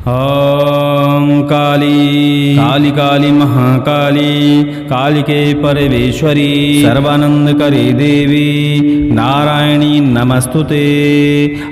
ॐ काली काली काली महाकाली कालिके परमेश्वरी सर्वानंदकरी देवी नारायणी नमस्तुते।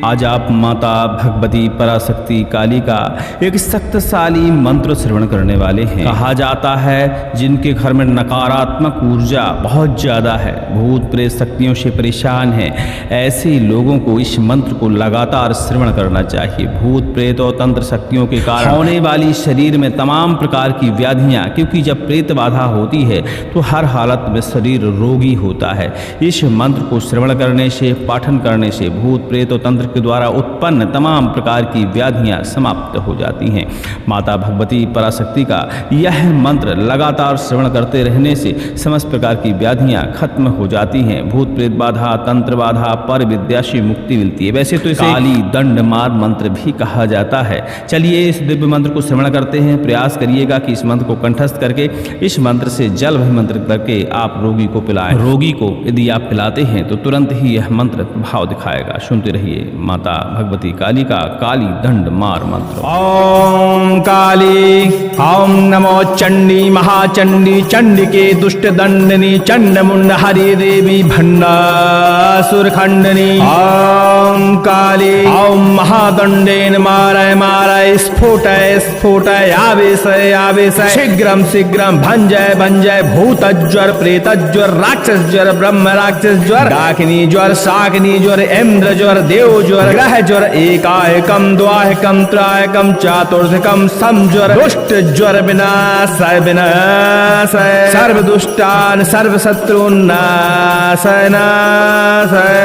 आज आप माता भगवती पराशक्ति काली का एक शक्तिशाली मंत्र श्रवण करने वाले हैं। कहा जाता है जिनके घर में नकारात्मक ऊर्जा बहुत ज्यादा है, भूत प्रेत शक्तियों से परेशान है, ऐसे लोगों को इस मंत्र को लगातार श्रवण करना चाहिए। भूत प्रेत और तंत्र शक्तियों के कारण होने वाली शरीर में तमाम प्रकार की व्याधियां, क्योंकि जब प्रेत बाधा होती है तो हर हालत में शरीर रोगी होता है। इस मंत्र को श्रवण करने से, पाठन करने से भूत प्रेत और तंत्र के द्वारा उत्पन्न तमाम प्रकार की व्याधियां समाप्त हो जाती हैं। माता भगवती पराशक्ति का यह मंत्र लगातार श्रवण करते रहने से समस्त प्रकार की व्याधियां खत्म हो जाती हैं। भूत प्रेत बाधा, तंत्र बाधा, पर विद्या से मुक्ति मिलती है। वैसे तो इसे काली दंड मार मंत्र भी कहा जाता है। चलिए इस दिव्य मंत्र को श्रवण करते हैं। प्रयास करिएगा कि इस मंत्र को कंठस्थ करके इस मंत्र से जल मंत्र करके आप रोगी को पिलाएं। रोगी को यदि आप पिलाते हैं तो तुरंत ही यह मंत्र प्रभाव दिखाएगा। सुनते रहिए माता भगवती काली का काली दंड मार मंत्र। ओम काली, ओम नमो चंडी महाचंडी चंडिके दुष्ट दंडनी चंड मुंड हरि देवी भंडासुर खंडनी। ओम काली, ओम महादंडेन मारय मारय स्फोटय स्फोटय आवेशय आवेशय शीघ्रम शीघ्रम भंजय भंजय भूतज्वर प्रेतज्वर राक्षस ज्वर ब्रह्म राक्षस ज्वर डाकिनी ज्वर शाकिनी ज्वर इंद्र ज्वर देव ज्वर ग्रह ज्वर एकाएकम द्वाहिकम त्रायकम चातुर्थिकम समज्वर दुष्ट ज्वर विनाशय विनाशय सर्व दुष्टान सर्व शत्रुन नाशय नाशय।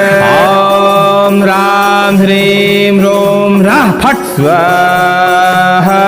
ओम राम ह्रीं रोम रः फट् स्वाहा।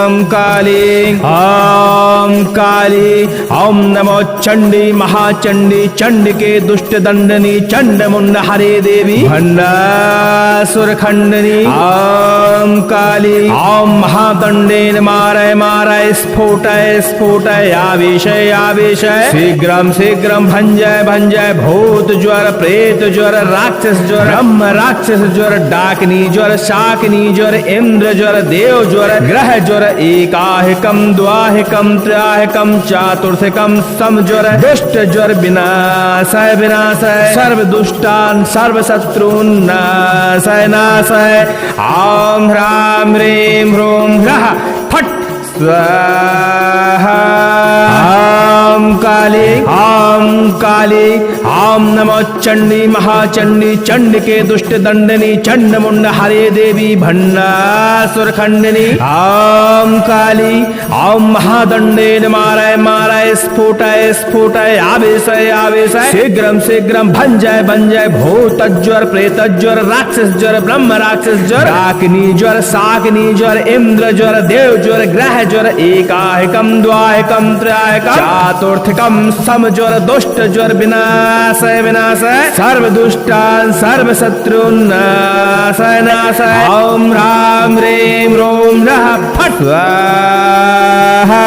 ओम काली, ओम काली, ओम नमो चंडी महाचंडी चंडिके दुष्ट दंडनी चंड मुंड हरे देवी भंडासुर खंडनी। ओम काली, ओम महादंडेन मारय मारय स्फोटय स्फोटय आवेशय आवेशय शीघ्रम शीघ्रम भंजय भंजय भूत ज्वर प्रेत ज्वर राक्षस ज्वर ब्रह्म राक्षस ज्वर डाकिनी ज्वर शाकिनी ज्वर इंद्र ज्वर देव ज्वर ग्रह ज्वर एकाहिकम द्वाहिकम त्राहिकम चातुर्थिकम समज्वर दुष्ट ज्वर विनाशय विनाशय सर्व दुष्टान सर्व शत्रुन नाशय नाशय। ओम ह्रां ह्रीं ह्रूं ह्रः फट् स्वाहा। ओम काली, ओम काली, ओम नमो चंडी महाचंडी चंडिके दुष्ट दंडनी चंड मुंड हरे देवी भंडासुर खंडनी। ओम काली, ओम महादंडेन मारय मारय स्फोटय स्फोटय आवेशय आवेशय शीघ्रम शीघ्रम भंजय भंजय भूतज्वर प्रेतज्वर राक्षस ज्वर ब्रह्म राक्षस ज्वर डाकिनी ज्वर शाकिनी ज्वर इंद्र ज्वर देव ज्वर ग्रह ज्वर एकाहिकम द्वाहिकम त्राहिकम चातुर्थिकम समज्वर दुष्ट ज्वर विनाशय विनाशय सर्व दुष्टान सर्व शत्रुन नाशय नाशय। ओम ह्रां ह्रीं ह्रूं रः फट् स्वाहा।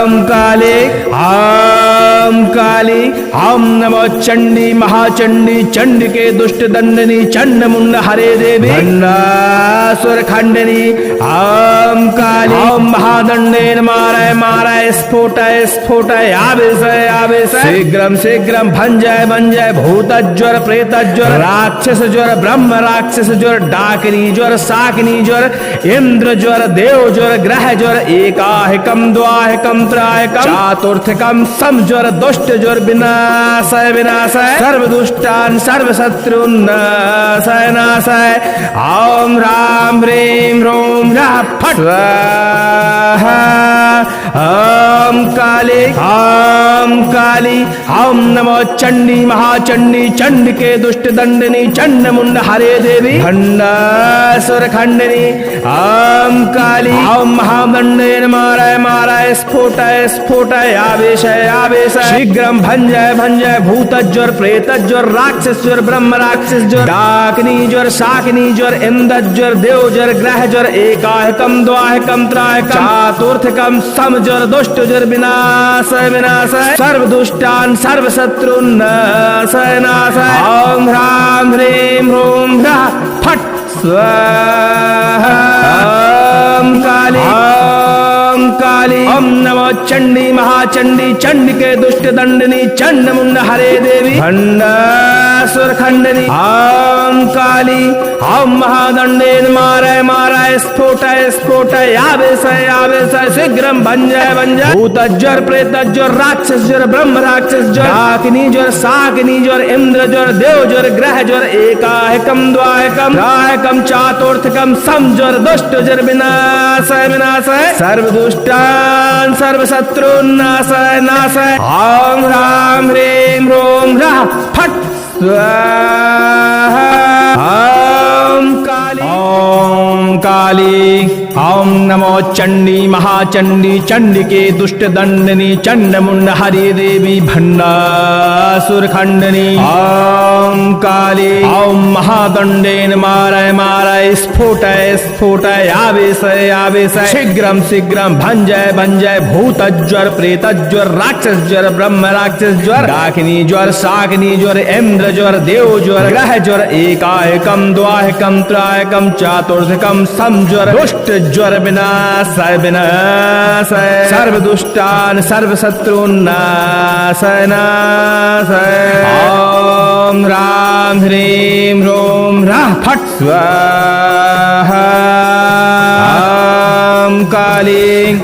ओम काली, ओम काली, ओम नमो चंडी महाचंडी चंडिके दुष्ट दंडनी चंड मुंड हरे देवी भंडासुर खंडनी। ओम काली, ओम महादंडेन मारय मारय स्फोटय स्फोटय आवेशय आवेशय शीघ्रम शीघ्रम भंजय भंजय भूतज्वर प्रेतज्वर राक्षस ज्वर ब्रह्म राक्षस ज्वर डाकिनी ज्वर शाकिनी ज्वर इंद्र ज्वर देव ज्वर ग्रह ज्वर एकाहिकम द्वाहिकम त्राहिकम चातुर्थिकम समज्वर दुष्ट ज्वर विनाशय विनाशय सर्व दुष्टान सर्व शत्रुन नाशय नाशय। ओम ह्रां ह्रीं ह्रूं रः फट् स्वाहा। ओम काली, ओम काली, ओम नमो चंडी महाचंडी चंडिके दुष्ट दंडनी चंड मुंड हरे देवी भंडासुर खंडनी। ओम काली, ओम महादंडेन मारय मारय स्फोटय स्फोटय आवेशय आवेशय शीघ्रम भंजय भंजय भूतज्वर प्रेतज्वर राक्षस ज्वर ब्रह्म राक्षस ज्वर डाकिनी ज्वर शाकिनी ज्वर इंद्र ज्वर देव ज्वर ग्रह ज्वर एकाहिकम द्वाहिकम त्राहिकम चातुर्थिकम समज्वर दुष्ट ज्वर विनाशय विनाशय सर्व दुष्टान सर्व शत्रुन नाशय नाशय। ओम ह्रां ह्रीं ह्रूं ह्रः फट् स्वाहा। ओम काली ओम काली ओम नमो चंडी महाचंडी चंडिके दुष्ट दंडनी चंड मुंड हरे देवी भंडासुर खंडनी। ओम काली ओम महादंडेन माराय माराय स्फोटाय स्फोटाय आवेशय आवेशय शीघ्रम भंजय भंजय भूतज्वर प्रेतज्वर राक्षसज्वर ब्रह्म राक्षसज्वर डाकिनी ज्वर साकिनी ज्वर इंद्र ज्वर देव ज्वर ग्रह ज्वर एकाहिकम द्वाहिकम त्राहिकम चातुर्थकम समज्वर दुष्ट ज्वर विनाशय विनाशय सर्व दुष्टान सर्व शत्रुन नाशय नाशय। ओम राम ह्रीं ह्रूं ह्रः फट् स्वाहा। ओम काली ओम नमो चंडी महाचंडी चंडिके दुष्ट दंडनी चंड मुंड हरि देवी भंडासुर खंडनी। ओम काली ओम महादंडेन माराय माराय स्फोटाय स्फोटाय आवेशय आवेशय शीघ्रम शीघ्रम भंजय भंजय भूतज्वर प्रेतज्वर राक्षसज्वर ब्रह्म राक्षसज्वर डाकिनी ज्वर साकिनी ज्वर इंद्र ज्वर देव ज्वर ग्रह ज्वर एकाहिकम द्वाहिकम त्राहिकम चातुर्थकम समज्वर दुष्ट ज्वर विनाशय विनाशय सर्व दुष्टान सर्व शत्रुन नाशय नाशय। ओम राम ह्रीं ह्रूं ह्रः फट् स्वाहा।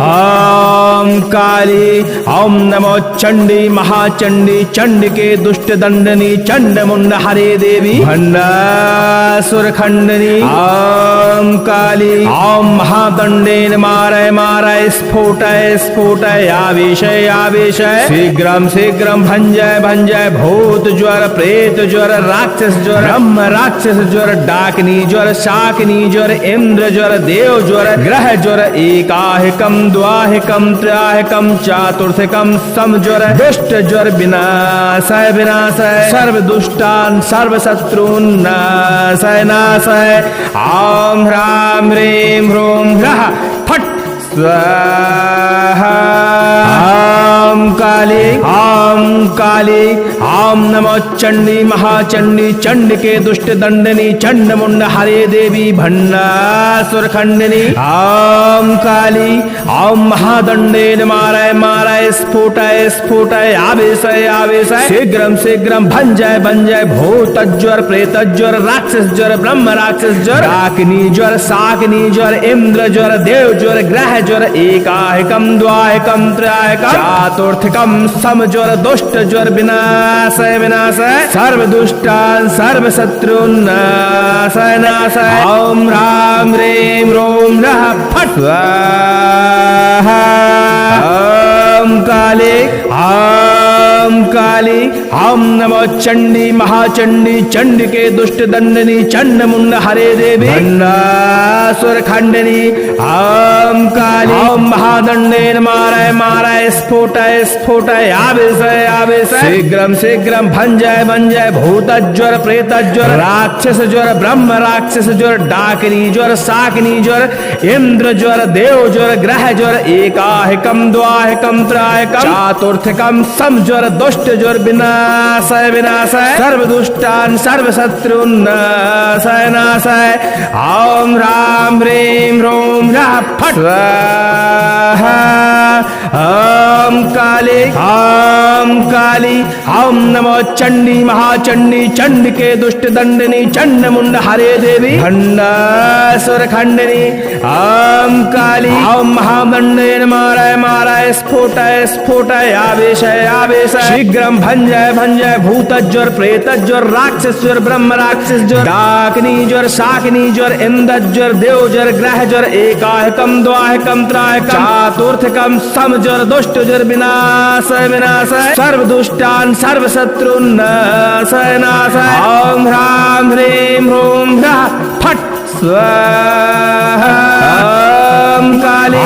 ओम काली ओम नमो चंडी महाचंडी चंडिके दुष्ट दंडनी चंड मुंड हरे देवी भंडासुर खंडनी। ओम काली ओम महादंडेन माराय माराय स्फोटाय स्फोटाय आवेशय आवेशय शीघ्रम शीघ्रम भंजय भंजय भूत ज्वर प्रेत ज्वर राक्षस ज्वर ब्रह्म राक्षस ज्वर डाकिनी ज्वर शाकिनी ज्वर इंद्र ज्वर देव ज्वर ग्रह ज्वर एकाहिकम द्वाहिकम त्राहिकम चातुर्थकम समज्वर दुष्ट ज्वर विनाशय विनाशय सर्व दुष्टान सर्व शत्रुन नाशय नाशय। ओम राम ह्रीं ह्रूं ह्रः फट् स्वाहा। ओम काली ओम नमो चंडी महाचंडी चंडिके दुष्ट दंडनी चंड मुंड हरे देवी भंडासुर खंडनी। ओम काली ओम महादंडेन माराय माराय स्फोटाय स्फोटाय आवेशय आवेशय शीघ्रम शीघ्रम भंजय भंजय भूतज्वर प्रेतज्वर राक्षसज्वर ब्रह्म राक्षसज्वर डाकिनी ज्वर साकिनी ज्वर इंद्र ज्वर देव ज्वर ग्रह ज्वर एकाहिकम द्वाहिकम त्राहिकम चातुर्थकम समज्वर दुष्ट ज्वर विनाशय विनाशय सर्व दुष्टान सर्व शत्रुन नाशय नाशय। ओम राम ह्रीं ह्रूं ह्रः फट् स्वाहा। ओम काली ओम नमो चंडी महाचंडी चंडिके दुष्ट दंडनी चंड मुंड हरे देवी भंडासुर खंडनी। ओम काली ओम महादंडेन माराय माराय स्फोटाय स्फोटाय आवेशय आवेशय शीघ्रम शीघ्रम भंजय भंजय भूतज्वर प्रेतज्वर राक्षस ज्वर ब्रह्म राक्षस ज्वर डाकिनी ज्वर साकिनी ज्वर इंद्र ज्वर देव ज्वर ग्रह ज्वर एकाहिकम द्वाहिकम त्राहिकम चातुर्थकम समज्वर दुष्ट ज्वर विनाशय विनाशय सर्व दुष्टान सर्व शत्रुन नाशय नाशय। ओम राम ह्रीं ह्रूं ह्रः फट् स्वाहा। ओम काली ओम नमो चंडी महाचंडी चंडिके दुष्ट दंडनी चंड मुंड हरे देवी भंडासुर खंडनी। ओम काली ओम महादंडेन माराय माराय स्फोटाय स्फोटाय आवेशय आवेशय शीघ्रम भंजय भंजय भूतज्वर प्रेतज्वर राक्षसज्वर ब्रह्म राक्षसज्वर डाकिनी ज्वर शाकिनी ज्वर इंद्र ज्वर देव ज्वर ग्रह ज्वर एकाहिकम द्वाहिकम त्राहिकम चातुर्थकम समज्वर दुष्ट ज्वर विनाशय विनाशय सर्व दुष्टान सर्व शत्रुन नाशय नाशय। ओम राम ह्रीं ह्रूं ह्रः फट् स्वाहा। ओम काली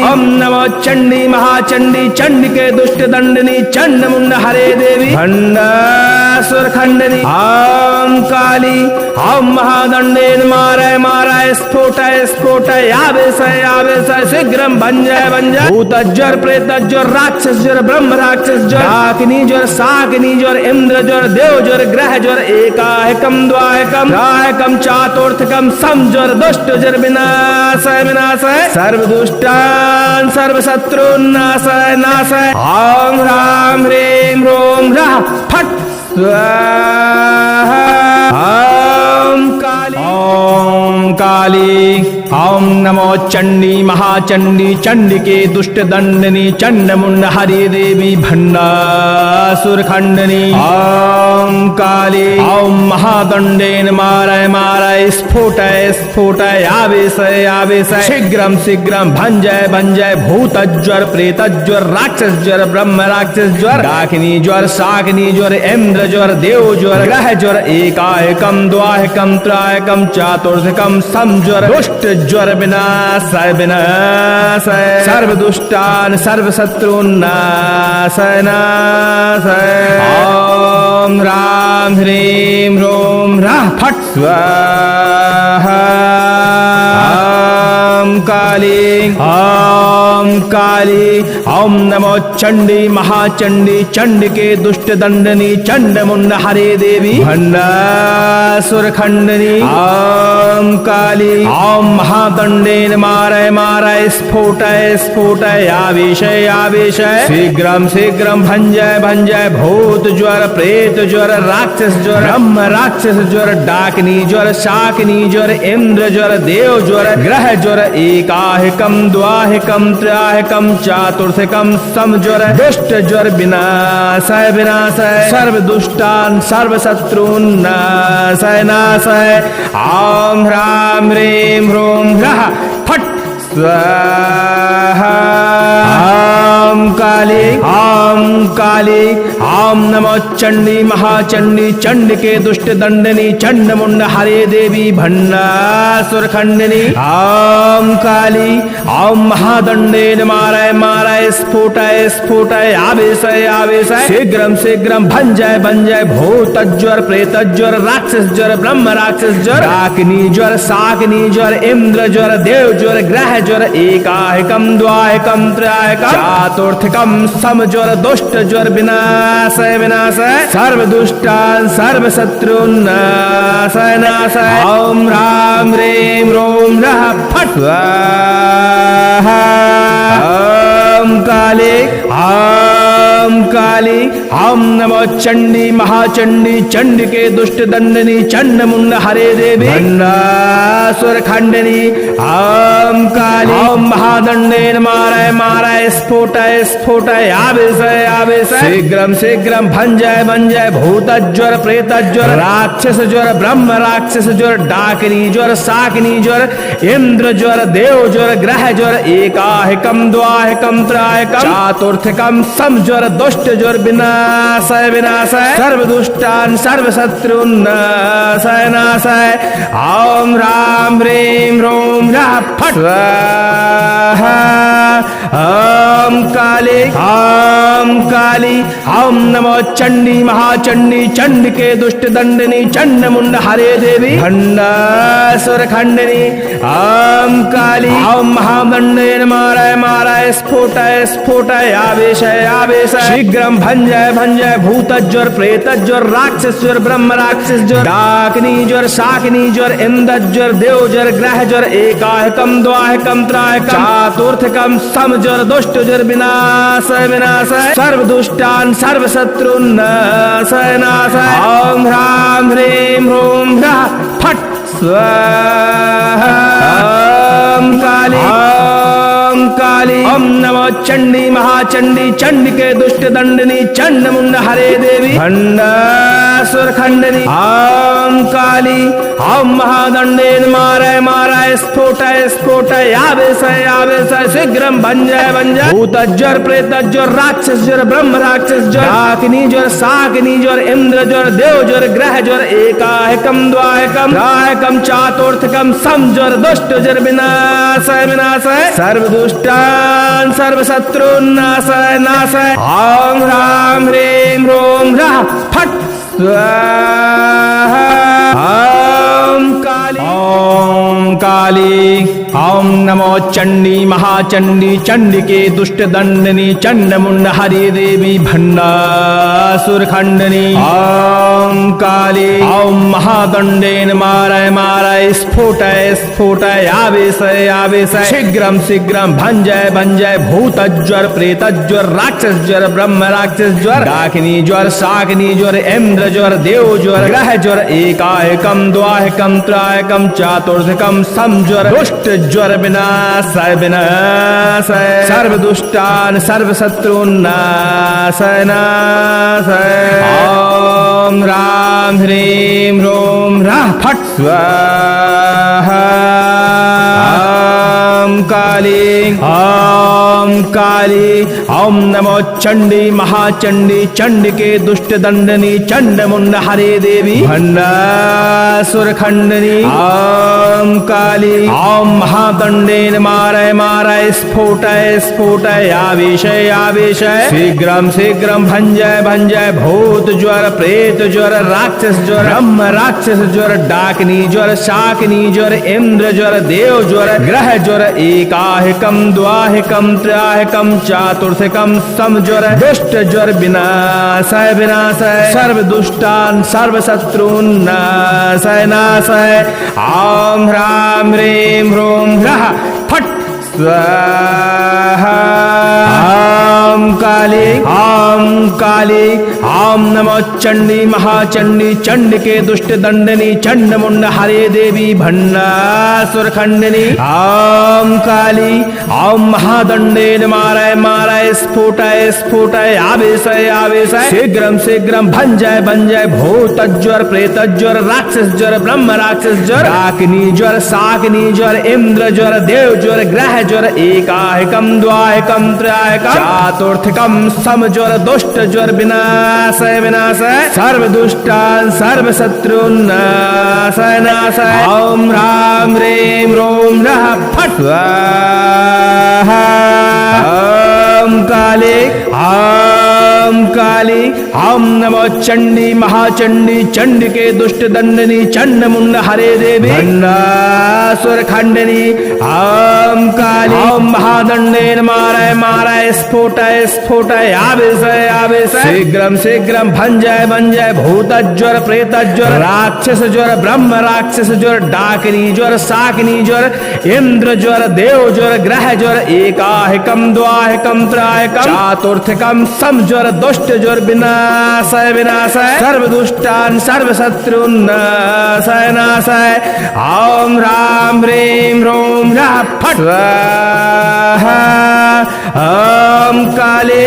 ओम नमो चंडी महाचंडी चंडिके दुष्ट दंडनी चंड मुंड हरे देवी भंडासुर सुरखंडनी ॐ काली ॐ महादंडेन मारय मारय स्फोटय स्फोटय यावेशय यावेशय शीघ्रं भंजय भंजय भूतज्वर प्रेतज्वर राक्षसज्वर ब्रह्म राक्षसज्वर डाकिनी ज्वर शाकिनी ज्वर इंद्र ज्वर देव ज्वर ग्रह ज्वर एकाहकम द्वाहकम त्राहकम चातुर्थकम समज्वर दुष्ट ज्वर विनाशय विनाशय सर्व दुष्टान सर्व शत्रुन नाशय नाशय ॐ ह्रां ह्रीं ह्रूं ह्रः फट् स्वाहा ॐ काली ॐ नमो चंडी महाचंडी चंडिके दुष्ट दंडनी चंडमुंड हरि देवी भंडासुर खंडनी ॐ काली ॐ महादंडेन मारय मारय स्फोटय स्फोटय आवेशय आवेशय शीघ्रं शीघ्रं भंजय भंजय भूतज्वर प्रेतज्वर राक्षसज्वर ब्रह्म राक्षसज्वर डाकिनी ज्वर शाकिनी ज्वर इंद्र ज्वर देव ज्वर ग्रह ज्वर एकाहकम द्वाहकम त्राहकम चातुर्थकम समज्वर दुष्ट ज्वर विनाशय विनाशय सर्व दुष्टान सर्व शत्रुन नाशय नाशय ॐ ह्रां ह्रीं ह्रूं ह्रः फट् स्वाहा ॐ काली ॐ नमो चंडी महाचंडी चंडिके दुष्ट दंडनी चंडमुंड हरे देवी भंडासुर खंडनी ॐ काली ॐ महादंडेन मारय मारय स्फोटय स्फोटय आवेशय आवेशय शीघ्रं शीघ्रं भंजय भंजय भूत ज्वर प्रेत ज्वर राक्षस ज्वर ब्रह्म राक्षस ज्वर डाकिनी ज्वर शाकिनी ज्वर इंद्र ज्वर देव ज्वर ग्रह ज्वर एकाहकम द्वाहकम त्राहकम चातुर्थकम समज्वर दुष्ट ज्वर विनाशय विनाशय सर्व दुष्टान सर्व शत्रुन नाशय नाशय ॐ ह्रां ह्रीं ह्रूं ह्रः फट् स्वाहा ॐ काली ॐ नमो चंडी महाचंडी चंडिके दुष्ट दंडनी चंडमुंड हरे देवी भंडासुर खंडनी ॐ काली ॐ महादंडेन मारय मारय स्फोटय स्फोटय आवेशय आवेशय शीघ्रं शीघ्रं भंजय भंजय भूतज्वर प्रेतज्वर राक्षसज्वर ब्रह्म राक्षसज्वर डाकिनी ज्वर शाकिनी ज्वर इंद्र ज्वर देव ज्वर ग्रह ज्वर एकाहकम द्वाहकम त्राहकम चातुर्थकम समज्वर दुष्ट ज्वर विनाशय विनाशय सर्व दुष्टान सर्व शत्रुन नाशय नाशय ॐ ह्रां ह्रीं ह्रूं ह्रः फट् स्वाहा ॐ काली ॐ नमो चंडी महाचंडी चंडिके दुष्ट दंडनी चंडमुंड हरे देवी भंडासुर खंडनी ॐ काली ॐ महादंडेन मारय मारय स्फोटय स्फोटय आवेशय आवेशय शीघ्रं शीघ्रं भंजय भंजय भूतज्वर प्रेतज्वर राक्षस ज्वर ब्रह्म राक्षस ज्वर डाकिनी ज्वर शाकिनी ज्वर इंद्र ज्वर देव ज्वर ग्रह ज्वर एकाहकम द्वाहकम त्राहकम चातुर्थकम समज्वर दुष्ट ज्वर विनाशय विनाशय सर्व दुष्टान सर्व शत्रुन नाशय नाशय ॐ ह्रां ह्रीं ह्रूं ह्रः फट् स्वाहा ॐ काली ॐ नमो चंडी महाचंडी चंडिके दुष्ट दंडनी चंडमुंड हरे देवी भंडासुर खंडनी ॐ काली ॐ महादंडेन मारय मारय स्फोटय स्फोटय आवेशय आवेशय शीघ्रं भंजय भंजय भूतज्वर प्रेतज्वर राक्षसज्वर ब्रह्म राक्षसज्वर डाकिनी ज्वर शाकिनी ज्वर इंद्र ज्वर देव ज्वर ग्रह ज्वर एकाहकम द्वाहकम त्राहकम चातुर्थकम समज्वर दुष्ट ज्वर विनाशय विनाशय सर्व दुष्टान सर्व शत्रुन नाशय नाशय ॐ ह्रां ह्रीं ह्रूं ह्रः फट् स्वाहा ॐ काली ॐ नमो चंडी महाचंडी चंडिके दुष्ट दंडनी चंडमुंड हरे देवी भंडासुर खंडनी ॐ काली ॐ महादंडेन मारय मारय स्फोटय स्फोटय आवेशय आवेशय शीघ्रं भंजय भंजय भूतज्वर प्रेतज्वर राक्षसज्वर ब्रह्म राक्षसज्वर डाकिनी ज्वर शाकिनी ज्वर इंद्र ज्वर देव ज्वर ग्रह ज्वर एकाहकम द्वाहकम त्राहकम चातुर्थकम समज्वर दुष्ट ज्वर विनाशय विनाशय सर्व दुष्टान सर्व शत्रुन नाशय नाशय ॐ ह्रां ह्रीं ह्रूं ह्रः फट् स्वाहा। ओम काली ओम नमो चंडी महाचंडी चंडिके दुष्ट दंडनी चंड मुंड हरि देवी भंडासुर खंडनी। ओम काली ओम महादंडेन मारय मारय स्फोटय स्फोटय आवेशय आवेशय शीघ्रम शीघ्रम भंजय भंजय भूतज्वर प्रेतज्वर राक्षस ज्वर ब्रह्म राक्षस ज्वर डाकिनी ज्वर शाकिनी ज्वर इंद्र ज्वर देव ज्वर ग्रह ज्वर एकायकम द्वाहिकम त्रायकम चातुर्धकम समज्वर दुष्ट ज्वर विनाशय विनाशय सर्व दुष्टान सर्व शत्रुन नाशय नाशय। ओम राम ह्रीं ह्रूं ह्राः फट् स्वाहा। ओम काली ओम नमो चंडी महाचंडी चंडिके दुष्ट दंडनी चंड मुंड हरे देवी भंडासुर खंडनी। ओम काली ओम महादंडेन मारय मारय स्फोटय स्फोटय आवेशय आवेशय शीघ्रम शीघ्रम भंजय भंजय भूत ज्वर प्रेत ज्वर राक्षस ज्वर ब्रह्म राक्षस ज्वर डाकिनी ज्वर शाकिनी ज्वर इंद्र ज्वर देव ज्वर ग्रह ज्वर एकाहिकम द्वाहिकम त्राहिकम चातुर्थिकम समज्वर दुष्ट ज्वर विनाशय विनाशय सर्व दुष्टान सर्व शत्रुन नाशय नाशय। ओम ह्रां ह्रीं ह्रूं ह्राः फट् स्वाहा। ओम काली ओम नमो चंडी महाचंडी चंडिके दुष्ट दंडनी चंड मुंड हरे देवी भंडासुर खंडनी। ओम काली ओम महादंडेन मारय मारय स्फोटय स्फोटय आवेशय आवेशय शीघ्रम शीघ्रम भंजय भंजय भूतज्वर प्रेतज्वर राक्षस ज्वर ब्रह्म राक्षस ज्वर डाकिनी ज्वर शाकिनी ज्वर इंद्र ज्वर देव ज्वर ग्रह ज्वर एकाहिकम द्वाहिकम त्राहिकम चातुर्थिकम समज्वर दुष्ट ज्वर विनाशय विनाशय सर्व दुष्टान सर्व शत्रुन नाशय नाशय। ओम ह्रां ह्रीं ह्रूं ह्राः फट् स्वाहा। ओम काली ओम नमो चंडी महाचंडी चंडिके दुष्ट दंडनी चंड मुंड हरे देवी भंडासुर खंडनी। ओम काली ओम महादंडेन मारय मारय स्फोटय स्फोटय आवेशय आवेशय शीघ्रम शीघ्रम भंजय भंजय भूतज्वर प्रेतज्वर राक्षस ज्वर ब्रह्म राक्षस ज्वर डाकिनी ज्वर शाकिनी ज्वर इंद्र ज्वर देव ज्वर ग्रह ज्वर एकाहिकम द्वाहिकम त्राहिकम चातुर्थिकम समज्वर दुष्ट ज्वर विनाशय विनाशय सर्व दुष्टान सर्व शत्रुन नाशय नाशय। ओम ह्रां ह्रीं ह्रूं ह्राः फट् स्वाहा। ओम काली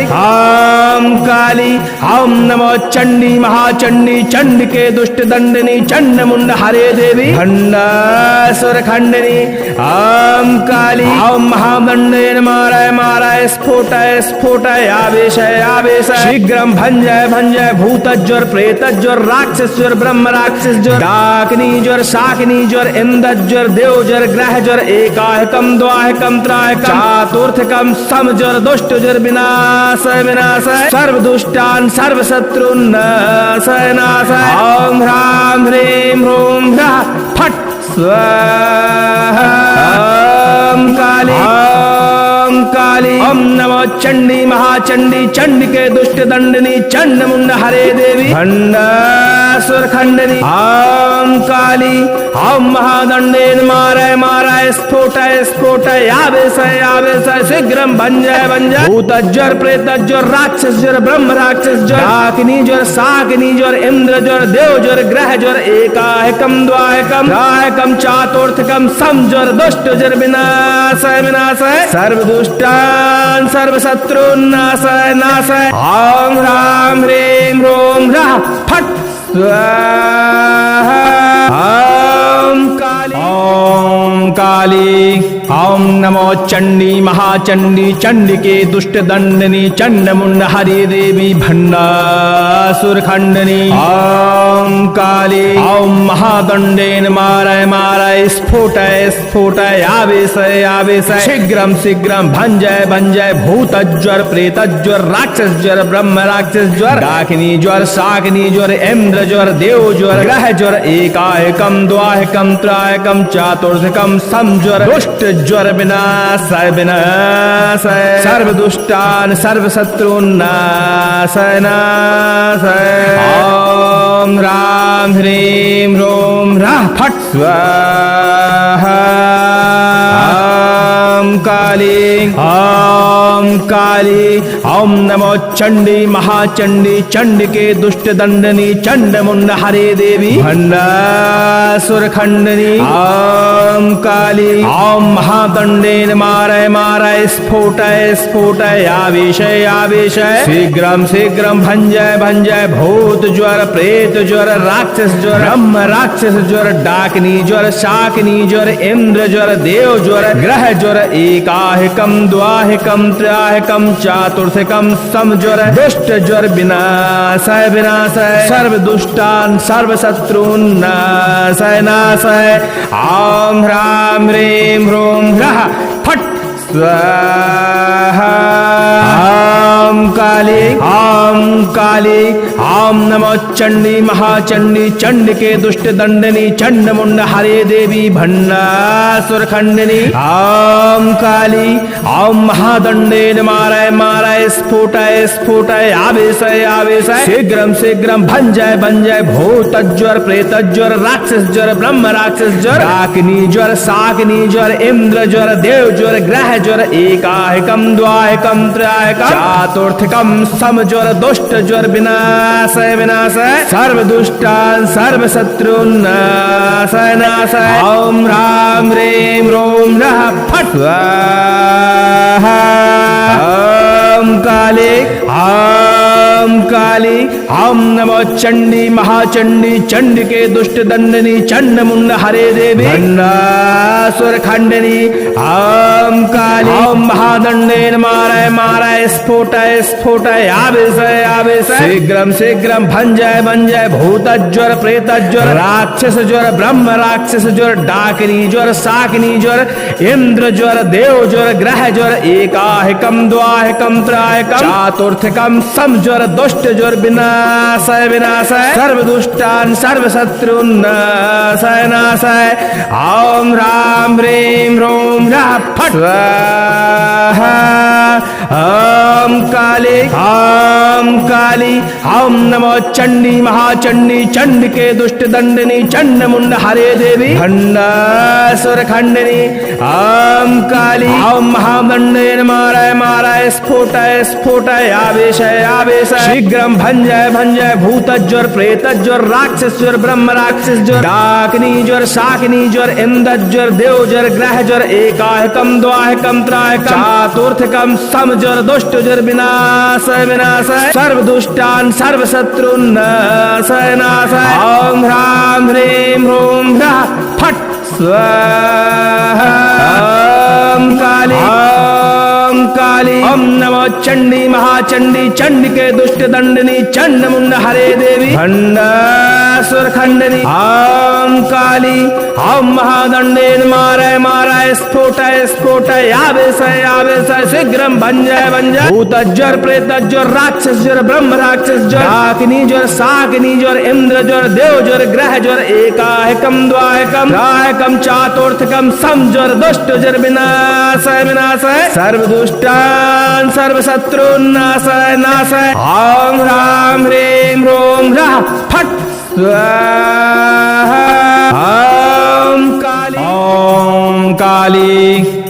ओम नमो चंडी महाचंडी चंडिके दुष्ट दंडनी चंड मुंड हरे देवी भंडासुर खंडनी। ओम काली ओम महादंडेन मारय मारय स्फोटय स्फोटय आवेशय आवेशय शीघ्रम भंजय भंजय भूतज्वर प्रेतज्वर राक्षस ज्वर ब्रह्म राक्षस ज्वर डाकिनी ज्वर शाकिनी ज्वर इंद्र ज्वर देव ज्वर ग्रह ज्वर एकाहिकम द्वाहिकम त्राहिकम चातुर्थिकम समज्वर दुष्ट ज्वर विनाशय विनाशय सर्व दुष्टान सर्व शत्रुन नाशय नाशय। ओम ह्रां ह्रीं ह्रूं ह्राः फट् स्वाहा। ओम काली ओम नमो चंडी महाचंडी चंडिके दुष्ट दंडनी चंड मुंड हरे देवी भंडासुर खंडनी। ओम काली ओम महादंडेन मारय मारय स्फोटय स्फोटय आवेशय आवेशय शीघ्रम भंजय भंजय भूतज्वर प्रेतज्वर राक्षस ज्वर ब्रह्म राक्षस ज्वर डाकिनी ज्वर शाकिनी ज्वर इंद्र ज्वर देव ज्वर ग्रह ज्वर एकाहिकम द्वाहिकम त्राहिकम चातुर्थिकम समज्वर दुष्ट ज्वर विनाशय विनाशय सर्व दुष्टान सर्व शत्रुन नाशय नाशय। ओम ह्रां ह्रीं ह्रूं ह्राः फट् स्वाहा। ओम काली ओम नमो चंडी महाचंडी चंडिके दुष्ट दंडनी चंडमुंड हरि देवी भंडासुर खंडनी। ओम काली ओम महादंडेन मारय मारय स्फोटय स्फोटय आवेशय आवेशय शीघ्रम शीघ्रम भंजय भंजय भूतज्वर प्रेतज्वर राक्षस ज्वर ब्रह्म राक्षस ज्वर डाकिनी ज्वर शाकिनी ज्वर इंद्र ज्वर देव ज्वर ग्रह ज्वर एकायकम द्वायकम त्रायकम चातुर्धकम समज्वर दुष्ट ज्वर विनाशय विनाशय सर्व दुष्टान सर्व शत्रुन नाशय नाशय। ओम राम ह्रीं रोम रः फट् स्वाहा। ओम काली ओम नमो चंडी महाचंडी चंडिके दुष्ट दंडनी चंडमुंड हरे देवी भंडासुर खंडनी। ओम काली ओम महादंडेन मारय मारय स्फोटय स्फोटय आवेशय आवेशय शीघ्रम शीघ्रम भंजय भंजय भूत ज्वर प्रेत ज्वर राक्षस ज्वर ब्रह्म राक्षस ज्वर डाकिनी ज्वर शाकिनी ज्वर इंद्र ज्वर देव ज्वर ग्रह ज्वर एकाहिकम द्वाहिकम त्राहिकम चातुर्थिकम समज्वर दुष्ट ज्वर विनाशय विनाशय सर्व दुष्टान सर्व शत्रुन नाशय नाशय। ओम ह्रां ह्रीं ह्रूं ह्रः फट् स्वाहा। ओम काली ओम नमो चंडी महाचंडी चंडिके दुष्ट दंडनी चंडमुंड हरे देवी भंडासुर खंडनी। ओम काली ओम महादंडेन मारय मारय स्फोटय स्फोटय आवेशय आवेशय शीघ्रम शीघ्रम भंजय भंजय भूतज्वर प्रेतज्वर राक्षस ज्वर ब्रह्म राक्षस ज्वर डाकिनी ज्वर शाकिनी ज्वर इंद्र ज्वर देव ज्वर ग्रह ज्वर एकाहिकम द्वाहिकम त्राहिकम चातुर्थिकम समज्वर दुष्ट ज्वर विनाशय विनाशय सर्व दुष्टान सर्व शत्रुन नाशय नाशय। ओम ह्रां ह्रीं ह्रूं रः फट् स्वाहा। ओम काली ओम नमो चंडी महाचंडी चंडिके दुष्ट दंडनी चंडमुंड हरे देवी भंडासुर खंडनी। ओम काली ओम महादंडेन मारय मारय स्फोटय स्फोटय आवेशय आवेशय शीघ्रम शीघ्रम भंजय भंजय भूतज्वर प्रेतज्वर राक्षस ज्वर ब्रह्म राक्षस ज्वर डाकिनी ज्वर शाकिनी ज्वर इंद्र ज्वर देव ज्वर ग्रह ज्वर एकाहिकम द्वाहिकम त्राहिकम चातुर्थिकम समज्वर दुष्ट ज्वर विनाशय विनाशय सर्व दुष्टान सर्व शत्रुन नाशय नाशय। ओम ह्रां ह्रीं ह्रूं रः फट् स्वाहा। ओम काली ओम नमो चंडी महाचंडी चंडिके दुष्ट दंडनी चंडमुंड हरे देवी भंडासुर खंडनी। ओम काली ओम महादंडेन मारय मारय स्फोटय स्फोटय आवेशय आवेशय शीघ्रम भंजय भंजय भूतज्वर प्रेतज्वर राक्षस ज्वर ब्रह्म राक्षस ज्वर डाकिनी ज्वर शाकिनी ज्वर इंद्र ज्वर देव ज्वर ग्रह ज्वर एकाहिकम द्वाहिकम त्राहिकम चातुर्थिकम समज्वर दुष्ट ज्वर विनाशय विनाशय सर्व दुष्टान सर्व शत्रुन नाशय नाशय। ओम ह्रां ह्रीं ह्रूं रः फट् स्वाहा। ओम काली ओम नमो चंडी महाचंडी चंडिके दुष्ट दंडनी चंडमुंड हरे देवी भंडासुर खंडनी। ओम काली ओम महादंडेन मारय मारय स्फोटय स्फोटय आवेशय आवेशय शीघ्रम भंजय भंजय भूतज्वर प्रेतज्वर राक्षस ज्वर ब्रह्म राक्षस ज्वर डाकिनी ज्वर शाकिनी ज्वर इंद्र ज्वर देव ज्वर ग्रह ज्वर एकाहिकम द्वाहिकम त्राहिकम चातुर्थिकम समज्वर दुष्ट ज्वर विनाशय विनाशय सर्व दुष्टान सर्व शत्रुन नाशय नाशय। ओम ह्रां ह्रीं ह्रूं रः फट् स्वाहा। ओम काली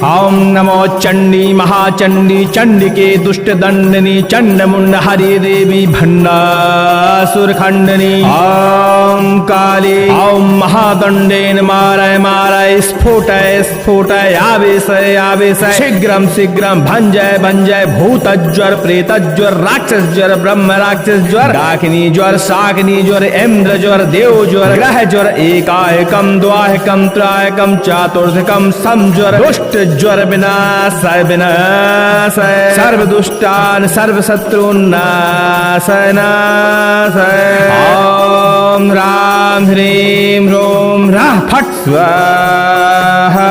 ओम नमो चंडी महाचंडी चंडिके दुष्ट दंडनी चंडमुंड हरि देवी भंडासुर खंडनी। ओम काली ओम महादंडेन मारय मारय स्फोटय स्फोटय आवेशय आवेशय शीघ्रम शीघ्रम भंजय भंजय भूतज्वर प्रेतज्वर राक्षस ज्वर ब्रह्म राक्षस ज्वर डाकिनी ज्वर शाकिनी ज्वर इंद्र ज्वर देव ज्वर ग्रह ज्वर एकाहिकम द्वाहिकम त्राहिकम चातुर्थिकम समज्वर दुष्ट ज्वर विनाशाय विनाशाय सर्व दुष्टान सर्व शत्रुन नाशाय नाशाय ओम राम ह्रीं ह्रूं ह्राः फट् स्वाहा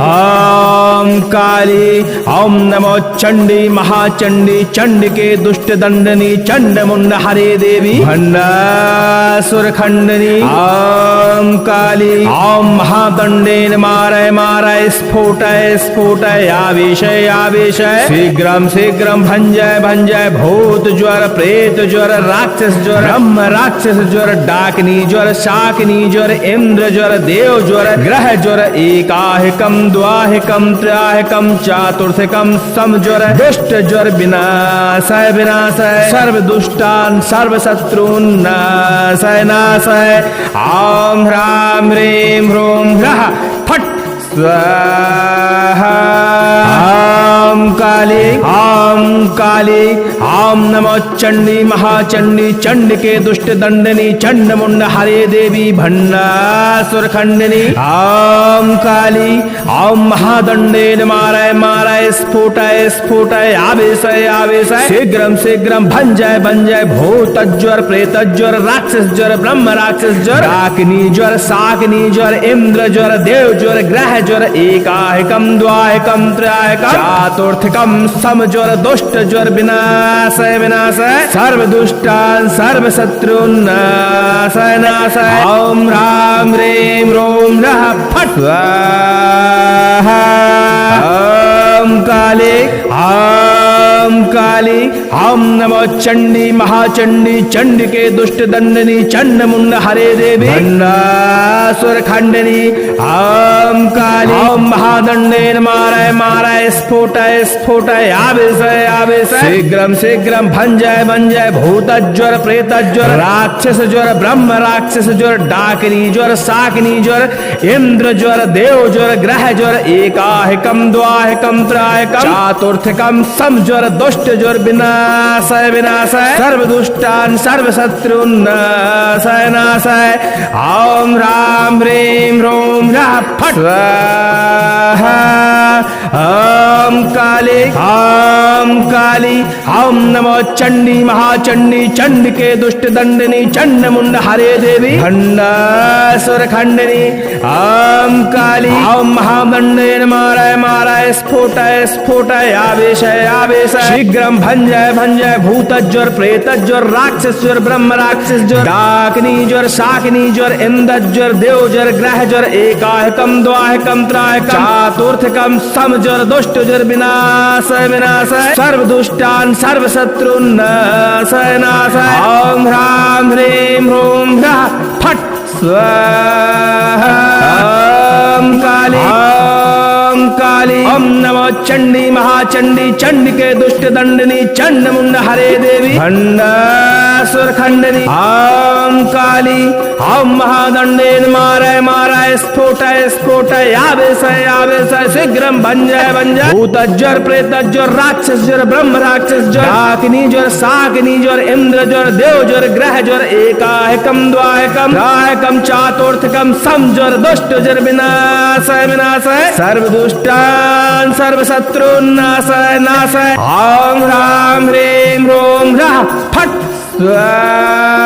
ओम काली ओम नमो चंडी महाचंडी चंडिके दुष्ट दंडनी चंड मुंड हरे देवी भंडासुर खंडनी ओम काली ओम महादंडेन मारय मारय स्फोटय स्फोटय आवेशय आवेशय शीघ्रम शीघ्रम भंजय भंजय भूत ज्वर प्रेत ज्वर राक्षस ज्वर ब्रह्म राक्षस ज्वर डाकिनी ज्वर शाकिनी ज्वर इंद्र ज्वर देव ज्वर ग्रह ज्वर एकाहिकम द्वाहिकम त्रयाहिकम चातुर्थिकम समज्वर दुष्ट ज्वर विनाशाय विनाशाय सर्व दुष्टान सर्व शत्रुन नाशाय नाशाय ओम ह्रां ह्रीं ह्रूं ह्राः फट् स्वाहा ओम काली ओम नमो चंडी महाचंडी चंडिके दुष्ट दंडनी चंड मुंड हरे देवी भंडासुर खंडनी ओम काली ओम महादंडेन मारय मारय स्फोटय स्फोटय आवेशय आवेशय शीघ्रम शीघ्रम भंजय भंजय भूत ज्वर प्रेत ज्वर राक्षस ज्वर ब्रह्म राक्षस ज्वर डाकिनी ज्वर शाकिनी ज्वर इंद्र ज्वर देव ज्वर ग्रह ज्वर एकाहिकम द्वाहिकम त्रयाहिकम चातुर्थिकम समज्वर दुष्ट ज्वर विनाशाय विनाशाय सर्व दुष्टान सर्व शत्रुन नाशाय नाशाय ओम राम ह्रीं ह्रूं ह्राः फट् स्वाहा ओम काली ओम नमो चंडी महाचंडी चंडिके दुष्ट दंडनी चंड मुंड हरे देवी भंडासुर खंडनी ओम काली ओम महादंडेन मारय मारय स्फोटय स्फोटय आवेशय आवेशय शीघ्रम शीघ्रम भंजय भंजय भूत ज्वर प्रेत ज्वर राक्षस ज्वर ब्रह्म राक्षस ज्वर डाकिनी ज्वर शाकिनी ज्वर इंद्र ज्वर देव ज्वर ग्रह ज्वर एकाहिकम द्वाहिकम त्रयाहिकम चातुर्थिकम समज्वर दुष्ट ज्वर विनाशाय विनाशाय सर्व दुष्टान सर्व शत्रुन नाशाय नाशाय ओम राम ह्रीं ह्रूं ह्राः फट् स्वाहा ओम काली ओम नमो चंडी महाचंडी चंडिके दुष्ट दंडनी चंड मुंड हरे देवी भंडासुर खंडनी ओम काली ओम महादंडेन मारय मारय स्फोटय स्फोटय आवेशय आवेशय शीघ्रम भंजय भंजय भूत ज्वर प्रेत ज्वर राक्षस ज्वर ब्रह्म राक्षस ज्वर डाकिनी ज्वर शाकिनी ज्वर इंद्र ज्वर देव ज्वर ग्रह ज्वर एकाहिकम द्वाहिकम त्रयाहिकम चातुर्थिकम समज्वर दुष्ट ज्वर विनाशाय विनाशाय सर्व दुष्टान सर्व शत्रुन नाशाय नाशाय ओम ह्रां ह्रीं ह्रूं ह्राः फट् स्वाहा ओम काली ओम नमो चंडी महाचंडी चंडिके दुष्ट दंडनी चंड मुंड हरे देवी भंडासुर खंडनी ओम काली ओम महादंडेन मारय मारय स्फोटय स्फोटय आवेशय आवेशय शीघ्रम भंजय भंजय भूत ज्वर प्रेत ज्वर राक्षस ज्वर ब्रह्म राक्षस ज्वर डाकिनी ज्वर शाकिनी ज्वर इंद्र ज्वर देव ज्वर ग्रह ज्वर एकाहिकम द्वाहिकम त्रयाहिकम चातुर्थिकम समज्वर दुष्ट ज्वर विनाशाय विनाशाय सर्व दुष्टान सर्व शत्रुन नाशाय नाशाय ओम ह्रां ह्रीं ह्रूं ह्राः फट् स्वाहा